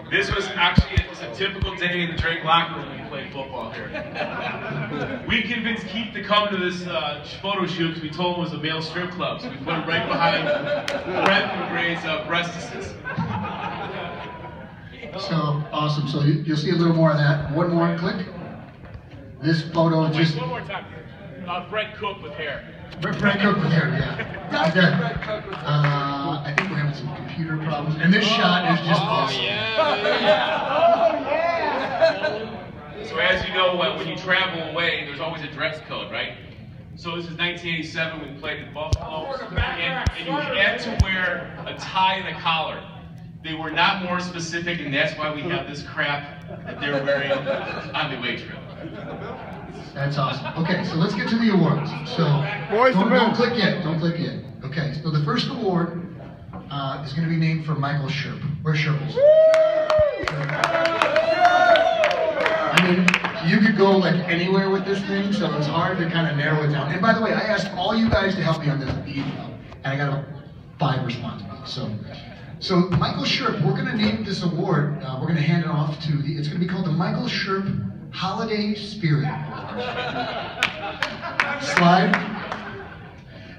This was actually a typical day in the Drake locker room when we played football here. We convinced Keith to come to this photo shoot because we told him it was a male strip club, so we put him right behind Brett and Gray's breastises. So, awesome. So you'll see a little more of that. One more, click. This photo just... One more time. Brett Cook with hair. Brett Cook with hair, yeah. Okay. I think we're having some computer problems. And this shot is just awesome. So as you know, when you travel away, there's always a dress code, right? So this is 1987 when we played in Buffalo, and you had to wear a tie and a collar. They were not more specific, and that's why we have this crap that they're wearing on the away trip. That's awesome. Okay, so let's get to the awards. So don't click yet. Don't click yet. Okay, so the first award is going to be named for Michael Sherp. Where's Sherples? I mean, you could go like anywhere with this thing, so it's hard to kind of narrow it down. And by the way, I asked all you guys to help me on this email, and I got 5 responses. So Michael Sherp, we're going to name this award. We're going to hand it off to the. It's going to be called the Michael Sherp Holiday Spirit Award. Slide.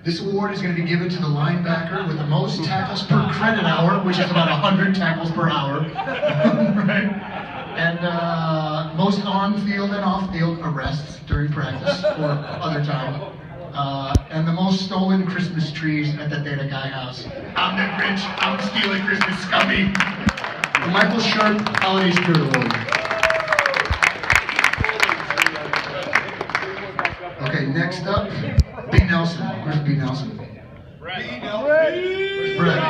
This award is going to be given to the linebacker with the most tackles per credit hour, which is about 100 tackles per hour. Right? And most on-field and off-field arrests during practice or other time. And the most stolen Christmas trees at the Data Guy house. I'm that rich, I'm stealing Christmas, scummy. The Michael Sherp Holiday Spirit Award. Okay, next up, B. Nelson. Where's B. Nelson? Where's Brett?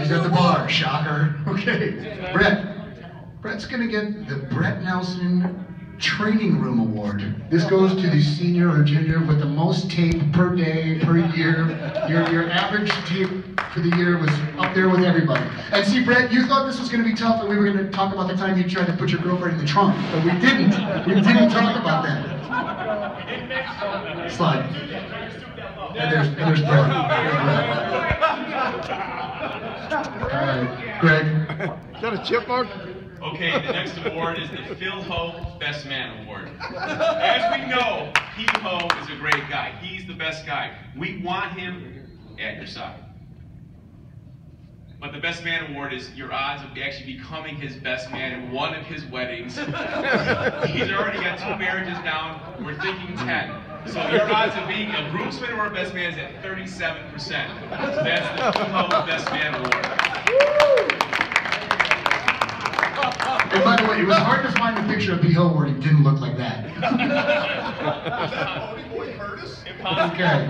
He's at the bar, shocker. Okay, Brett's gonna get the Brett Nelson Training Room Award. This goes to the senior or junior with the most tape per day, per year. Your average tape for the year was up there with everybody. And see, Brett, you thought this was going to be tough and we were going to talk about the time you tried to put your girlfriend in the trunk, but we didn't. We didn't talk about that. Slide. And there's Brett. All right, Greg. Is that a chipmunk? Okay, the next award is the Phil Ho Best Man Award. As we know, Pete Ho is a great guy. He's the best guy. We want him at your side. But the Best Man Award is your odds of actually becoming his best man in one of his weddings. He's already got 2 marriages down. We're thinking 10. So your odds of being a groomsman or a best man is at 37%. So that's the Phil Ho Best Man Award. And by the way, it was hard to find a picture of P.O. where he didn't look like that. Okay.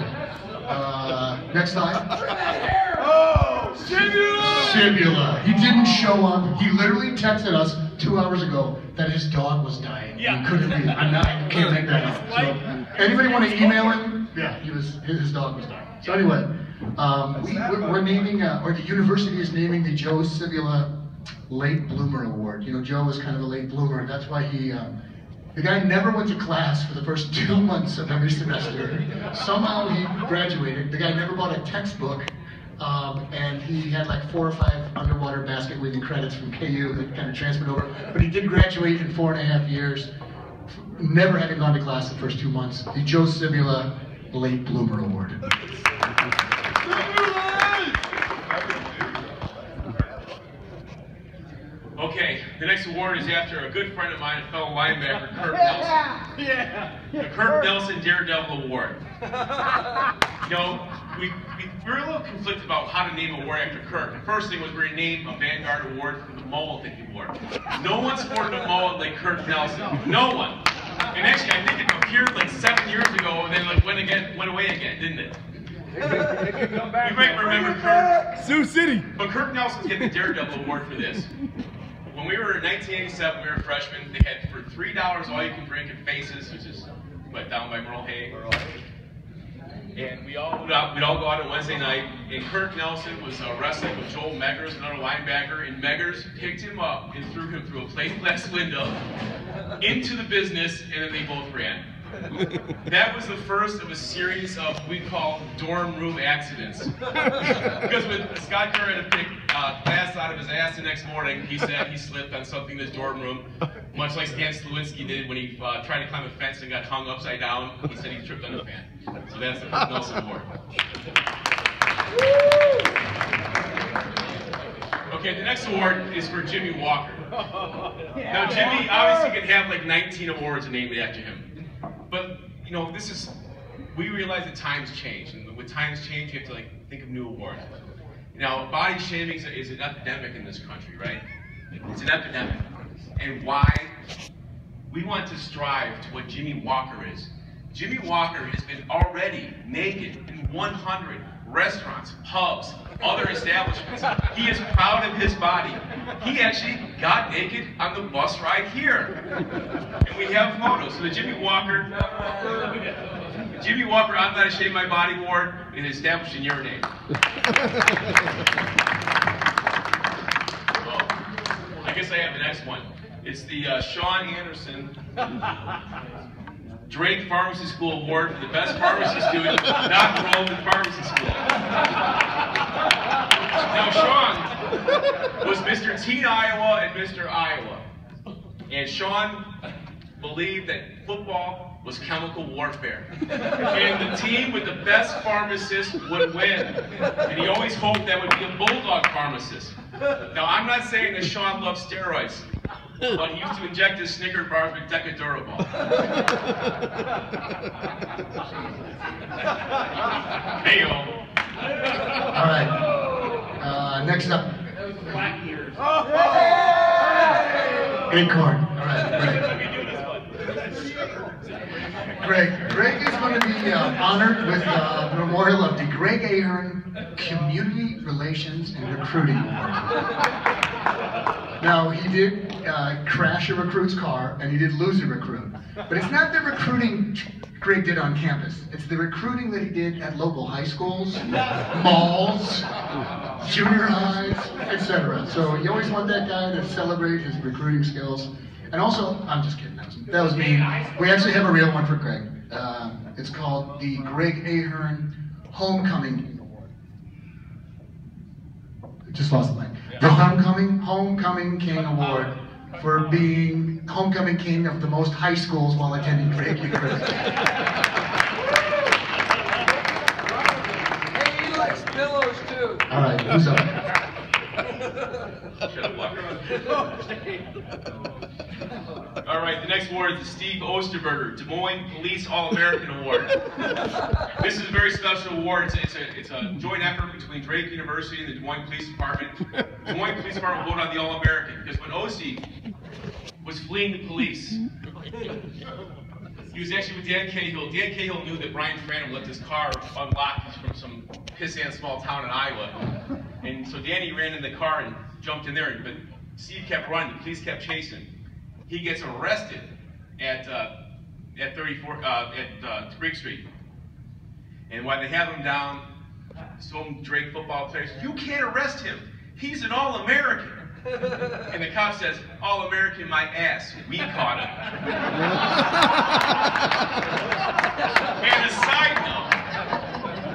Next slide. Oh, Sibula. He didn't show up. He literally texted us 2 hours ago that his dog was dying. Yeah. He couldn't be. I can't make that up. So, anybody want to email him? Yeah, his dog was dying. So anyway, we're naming, or the university is naming the Joe Sibula Late Bloomer Award. You know, Joe was kind of a late bloomer. That's why the guy never went to class for the first 2 months of every semester. Somehow he graduated. The guy never bought a textbook, and he had like 4 or 5 underwater basket weaving credits from KU that kind of transferred over. But he did graduate in 4.5 years, never having gone to class the first 2 months. The Joe Sibula Late Bloomer Award. Okay, the next award is after a good friend of mine, a fellow linebacker, Kurt Nelson. The Kurt Nelson Daredevil Award. You know, we were a little conflicted about how to name an award after Kurt. The first thing was we were going to name a Vanguard Award for the mullet that he wore. No one sported a mullet like Kurt Nelson. No one. And actually, I think it appeared like 7 years ago and then like went away again, didn't it? You might remember Kurt. Sioux City. But Kurt Nelson's getting the Daredevil Award for this. When we were in 1987, we were freshmen, they had for $3 all you can drink at Faces, which is down by Merle Hay. And we'd all go out on Wednesday night, and Kurt Nelson was wrestling with Joel Meggers, another linebacker, and Meggers picked him up and threw him through a plate glass window into the business, and then they both ran. That was the first of a series of what we call dorm room accidents. Because when Scott Kerr had to pick class out of his ass the next morning. He said he slipped on something in his dorm room, much like Stan Slawinski did when he tried to climb a fence and got hung upside down. He said he tripped on the fan. So that's the Herb Nelson Award. Okay, the next award is for Jimmy Walker. Now, Jimmy obviously could have like 19 awards named after him. But, you know, we realize that times change. And with times change, you have to like think of new awards. Now, body shaming is an epidemic in this country, right? It's an epidemic. And why? We want to strive to what Jimmy Walker is. Jimmy Walker has been already naked in 100 restaurants, pubs, other establishments. He is proud of his body. He actually got naked on the bus ride here. And we have photos. So the Jimmy Walker I'm Not Ashamed of My Body Award is established in your name. Well, I guess I have the next one. It's the Sean Anderson Drake Pharmacy School Award for the best pharmacy student not enrolled in pharmacy school. Now, Sean was Mr. Teen Iowa and Mr. Iowa. And Sean believed that football was chemical warfare. And the team with the best pharmacist would win. And he always hoped that would be a bulldog pharmacist. Now, I'm not saying that Sean loves steroids, but he used to inject his Snicker bars with Decadurable. Hey-o. All right. Next up. Black ears. Acorn. All right, Greg. Greg is going to be honored with the memorial of the Greg Ahern Community Relations and Recruiting Award. Now, he did crash a recruit's car, and he did lose a recruit. But it's not the recruiting Greg did on campus. It's the recruiting that he did at local high schools, malls, junior highs, etc. So you always want that guy to celebrate his recruiting skills. And also, I'm just kidding, that was me. We actually have a real one for Greg. It's called the Greg Ahern Homecoming Award. Just lost the mic. The Homecoming King Award for being homecoming king of the most high schools while attending Drake University. Hey, he likes pillows too. All right, who's up? All right, the next award is the Steve Osterberger Des Moines Police All-American Award. This is a very special award. It's a joint effort between Drake University and the Des Moines Police Department. The Des Moines Police Department voted on the All-American because when OC was fleeing the police, he was actually with Dan Cahill. Dan Cahill knew that Brian Franum left his car unlocked from some pissant small town in Iowa. And so Danny ran in the car and jumped in there, but Steve kept running. The police kept chasing. He gets arrested at Greek Street. And while they have him down, some Drake football players, you can't arrest him. He's an All-American. And the cop says, All-American my ass. We caught him. And a side note,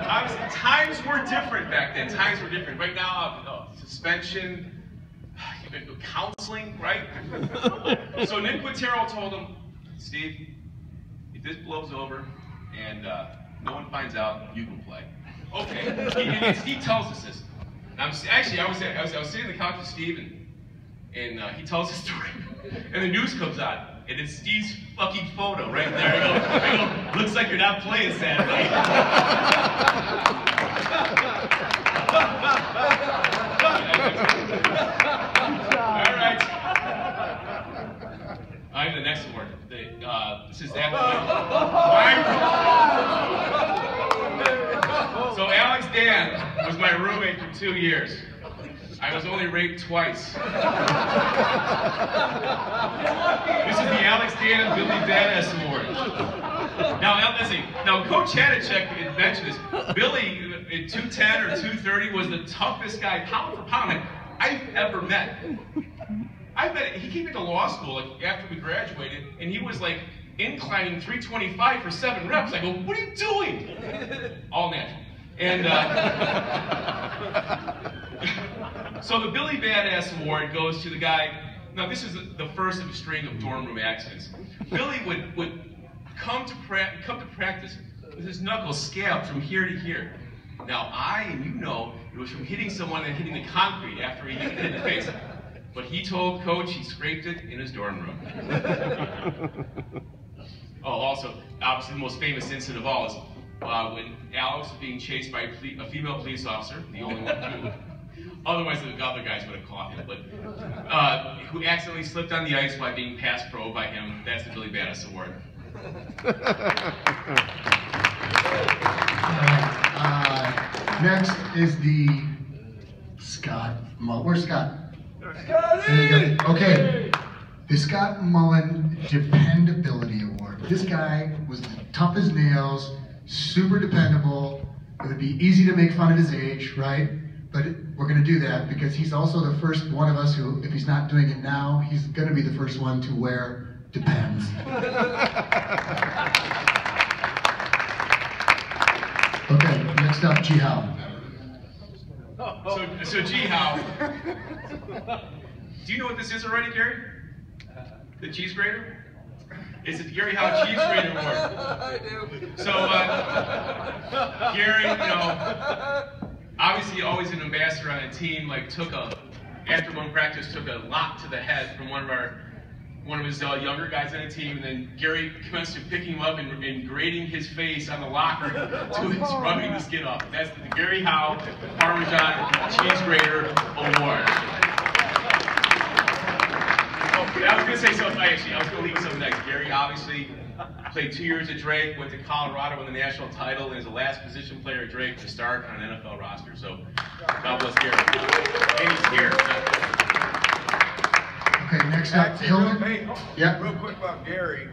obviously times were different back then. Times were different. Right now, suspension, counseling, right? So Nick Quintero told him, Steve, if this blows over and no one finds out, you can play. Okay. And Steve tells us this. I was sitting on the couch with Steve, and he tells the story, and the news comes out, and it's Steve's fucking photo right there. I go, looks like you're not playing Saturday. All right. I have the next award. This is after So Alex Dan was my roommate for 2 years. I was only raped twice. This is the Alex Dan and Billy Badass Award. Now Coach Hadachek had mentioned this. Billy, at 210 or 230, was the toughest guy, pound for pound, I've ever met. He came into law school after we graduated, and he was like inclining 325 for 7 reps. I go, what are you doing? All natural. And So the Billy Badass Award goes to the guy. Now this is the first of a string of dorm room accidents. Billy would come to practice with his knuckles scabbed from here to here. Now and you know, it was from hitting someone and hitting the concrete after he hit it in the face. But he told Coach he scraped it in his dorm room. Oh, also, obviously the most famous incident of all is when Alex was being chased by a female police officer, the only one who, otherwise the other guys would have caught him, but who accidentally slipped on the ice by being pass pro by him. That's the Billy Badass Award. Next is the Scott Mullen. Where's Scott? Okay, the Scott Mullen Dependability Award. This guy was tough as nails, super dependable. It would be easy to make fun of his age, right? But we're going to do that because he's also the first one of us who, if he's not doing it now, he's going to be the first one to wear Depends. Okay, next up, G Howe. So G Howe, do you know what this is already, Gary? The cheese grater? It's the Gary Howe Cheese Grater Award. I do. So Gary, you know, obviously always an ambassador on a team, like after one practice took a lot to the head from one of his younger guys on the team, and then Gary commenced to picking him up and grating his face on the locker to his rubbing the skin off. That's the Gary Howe Parmesan Cheese Grater Award. I was going to say something, actually. I was going to leave with something next. Gary obviously played 2 years at Drake, went to Colorado, won the national title, and is the last position player at Drake to start on an NFL roster. So, God bless Gary. And he's here. Okay, next up, Hillman. Hey, Yeah. real quick about Gary.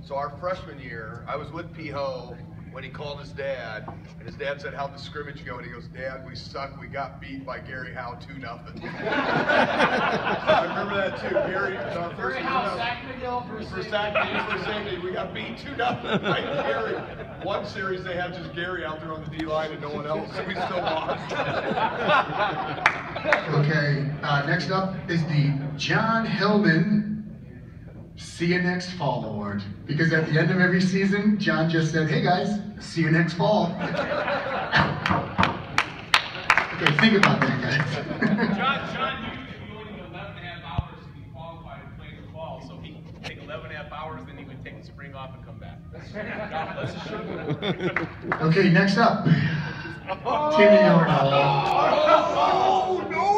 So our freshman year, I was with P-Ho when he called his dad, and his dad said, "How'd the scrimmage go?" And he goes, "Dad, we suck. We got beat by Gary Howe 2-0. I remember that too. Gary, our first safety, we got beat 2-0 by Gary. One series they had just Gary out there on the D-line and no one else, so we still lost. Okay, next up is the John Hillman See You Next Fall Award. Because at the end of every season, John just said, "Hey guys, see you next fall." Okay, think about that, guys. John, you only need 11.5 hours to be qualified to play in the fall, so he could take 11.5 hours, then he would take the spring off and come back. God bless you. Okay, next up, Timmy O'Donnell. No.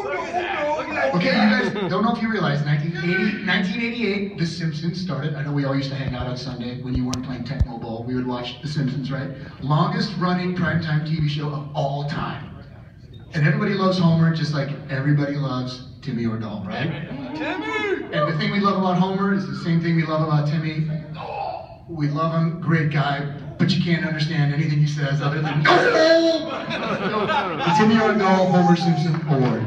Okay, you guys don't know if you realize, 1988, The Simpsons started. I know we all used to hang out on Sunday when you weren't playing Tecmo Bowl. We would watch The Simpsons, right? Longest running primetime TV show of all time. And everybody loves Homer just like everybody loves Timmy O'Donnell, right? Timmy! And the thing we love about Homer is the same thing we love about Timmy. We love him, great guy, but you can't understand anything he says other than the Timmy O'Donnell Homer Simpson Award.